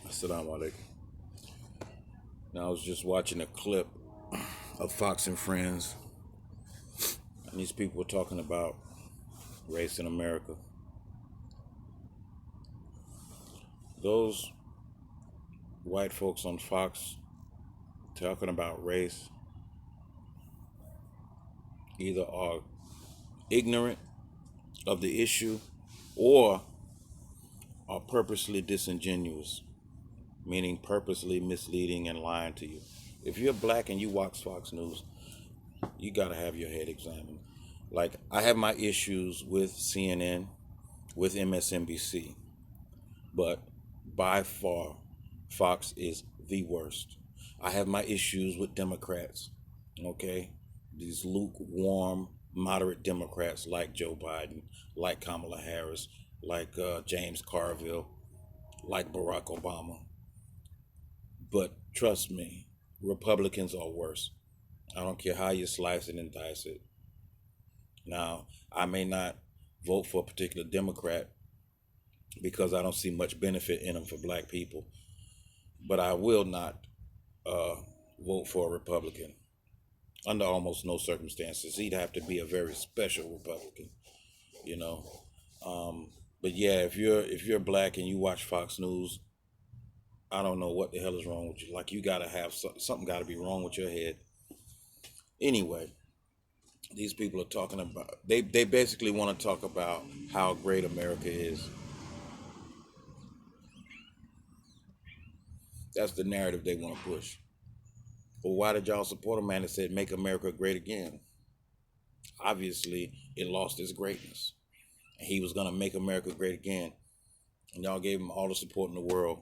Assalamu alaikum. Now I was just watching a clip of Fox and Friends, and these people were talking about race in America. Those white folks on Fox talking about race either are ignorant of the issue or are purposely disingenuous, meaning purposely misleading and lying to you. If you're black and you watch Fox News, you got to have your head examined. Like, I have my issues with CNN, with MSNBC, but by far, Fox is the worst. I have my issues with Democrats, okay? These lukewarm, moderate Democrats like Joe Biden, like Kamala Harris, like James Carville, like Barack Obama. But trust me, Republicans are worse. I don't care how you slice it and dice it. Now, I may not vote for a particular Democrat because I don't see much benefit in them for black people, but I will not uh, vote for a Republican under almost no circumstances. He'd have to be a very special Republican, you know. Um, but yeah, if you're black and you watch Fox News, I don't know what the hell is wrong with you. Like, you gotta have something. Got to be wrong with your head. Anyway, these people are talking about. They basically want to talk about how great America is. That's the narrative they want to push. But why did y'all support a man that said "Make America Great Again"? Obviously, it lost its greatness. And he was gonna make America great again, and y'all gave him all the support in the world,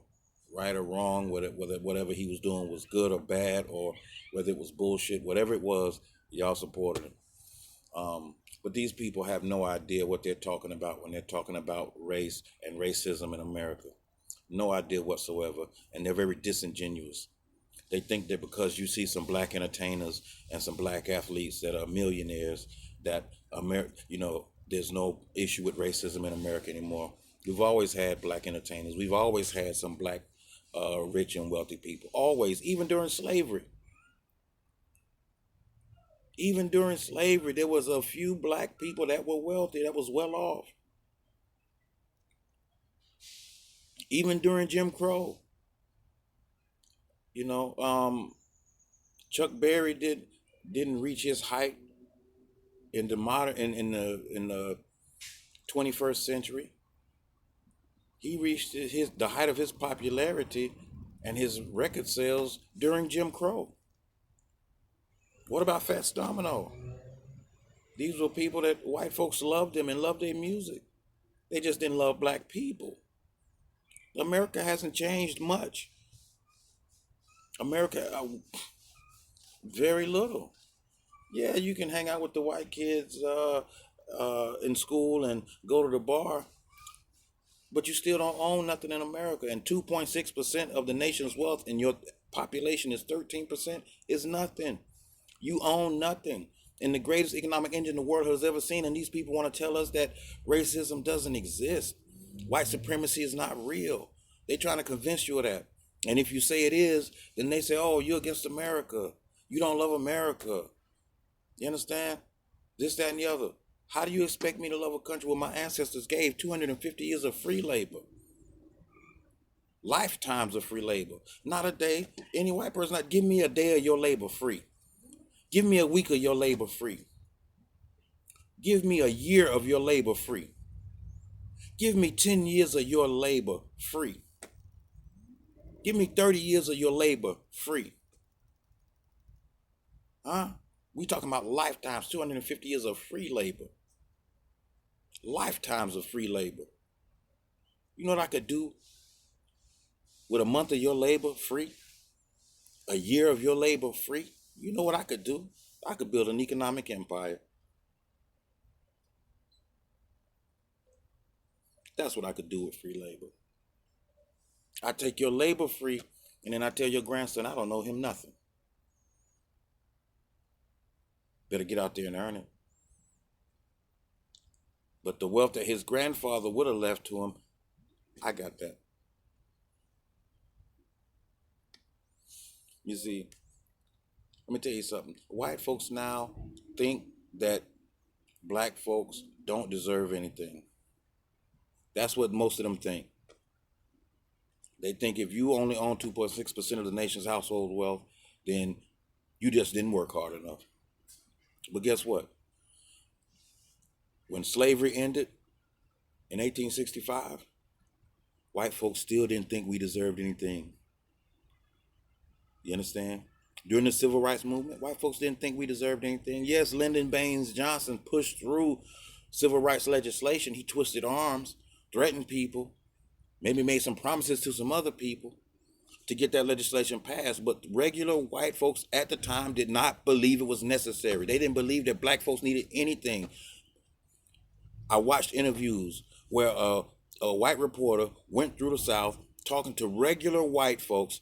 right or wrong, whether whatever he was doing was good or bad, or whether it was bullshit, whatever it was, y'all supported him. But these people have no idea what they're talking about when they're talking about race and racism in America. No idea whatsoever, and they're very disingenuous. They think that because you see some black entertainers and some black athletes that are millionaires, that there's no issue with racism in America anymore. We've always had black entertainers. We've always had some black, rich and wealthy people. Always, even during slavery. Even during slavery, there was a few black people that were wealthy, that was well off. Even during Jim Crow, you know, Chuck Berry didn't reach his height in the modern in the 21st century. He reached his the height of his popularity and his record sales during Jim Crow. What about Fats Domino? These were people that white folks loved them and loved their music. They just didn't love black people. America hasn't changed much. America, very little. Yeah, you can hang out with the white kids in school and go to the bar, but you still don't own nothing in America. And 2.6% of the nation's wealth and your population is 13% is nothing. You own nothing. And the greatest economic engine the world has ever seen, and these people want to tell us that racism doesn't exist. White supremacy is not real. They're trying to convince you of that. And if you say it is, then they say, oh, you're against America. You don't love America. You understand? This, that, and the other. How do you expect me to love a country where my ancestors gave 250 years of free labor? Lifetimes of free labor. Not a day. Any white person, not give me a day of your labor free. Give me a week of your labor free. Give me a year of your labor free. Give me 10 years of your labor free. Give me 30 years of your labor free. Huh? We talking about lifetimes, 250 years of free labor. Lifetimes of free labor. You know what I could do with a month of your labor free? A year of your labor free? You know what I could do? I could build an economic empire. That's what I could do with free labor. I take your labor free, and then I tell your grandson I don't know him nothing. Better get out there and earn it. But the wealth that his grandfather would have left to him, I got that. You see, let me tell you something. White folks now think that black folks don't deserve anything. That's what most of them think. They think if you only own 2.6% of the nation's household wealth, then you just didn't work hard enough. But guess what? When slavery ended in 1865, white folks still didn't think we deserved anything. You understand? During the civil rights movement, white folks didn't think we deserved anything. Yes, Lyndon Baines Johnson pushed through civil rights legislation. He twisted arms, threatened people, maybe made some promises to some other people to get that legislation passed. But regular white folks at the time did not believe it was necessary. They didn't believe that black folks needed anything. I watched interviews where a white reporter went through the South talking to regular white folks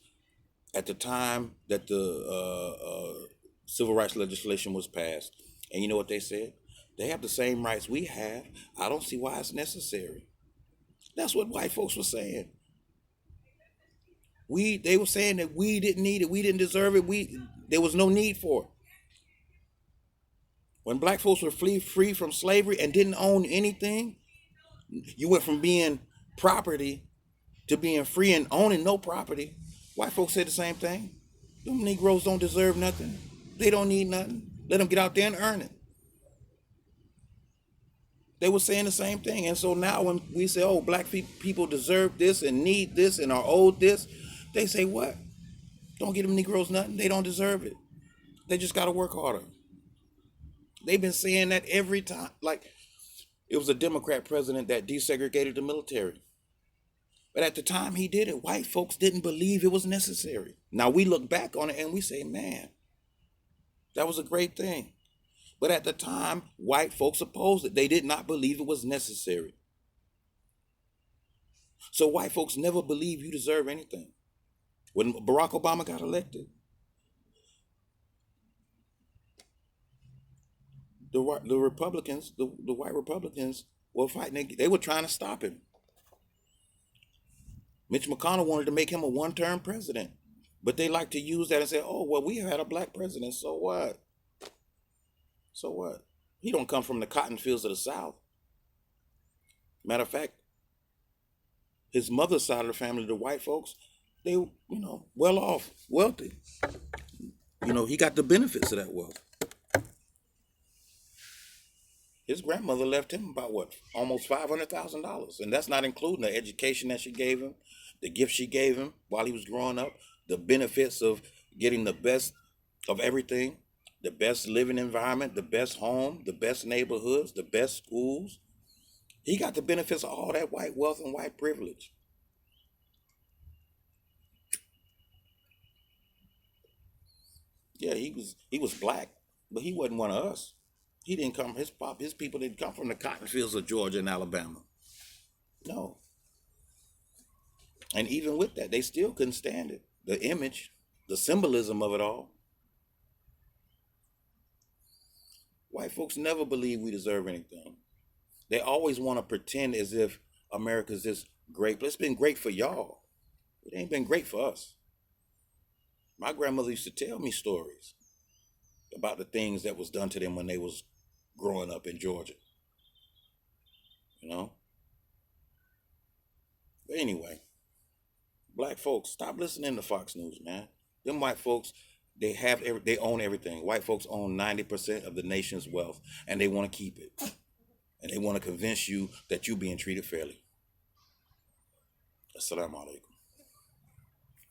at the time that the civil rights legislation was passed. And you know what they said? They have the same rights we have. I don't see why it's necessary. That's what white folks were saying. They were saying that we didn't need it, we didn't deserve it, there was no need for it. When black folks were free from slavery and didn't own anything, you went from being property to being free and owning no property. White folks said the same thing. Them Negroes don't deserve nothing. They don't need nothing. Let them get out there and earn it. They were saying the same thing. And so now when we say, oh, black people deserve this and need this and are owed this, they say what? Don't give them Negroes nothing. They don't deserve it. They just got to work harder. They've been saying that every time. Like, it was a Democrat president that desegregated the military. But at the time he did it, white folks didn't believe it was necessary. Now we look back on it and we say, man, that was a great thing. But at the time, white folks opposed it. They did not believe it was necessary. So white folks never believe you deserve anything. When Barack Obama got elected, the Republicans, the white Republicans were fighting. They were trying to stop him. Mitch McConnell wanted to make him a one-term president. But they like to use that and say, oh, well, we had a black president, so what? So what? He don't come from the cotton fields of the South. Matter of fact, his mother's side of the family, the white folks, they, well off, wealthy. He got the benefits of that wealth. His grandmother left him about almost $500,000. And that's not including the education that she gave him, the gift she gave him while he was growing up, the benefits of getting the best of everything, the best living environment, the best home, the best neighborhoods, the best schools. He got the benefits of all that white wealth and white privilege. Yeah, he was black, but he wasn't one of us. He didn't come, his people didn't come from the cotton fields of Georgia and Alabama. No. And even with that, they still couldn't stand it. The image, the symbolism of it all. White folks never believe we deserve anything. They always want to pretend as if America's this great. But it's been great for y'all. It ain't been great for us. My grandmother used to tell me stories about the things that was done to them when they was growing up in Georgia. But anyway, black folks, stop listening to Fox News, man. Them white folks, they own everything. White folks own 90% of the nation's wealth, and they want to keep it. And they want to convince you that you're being treated fairly. Assalamu alaikum.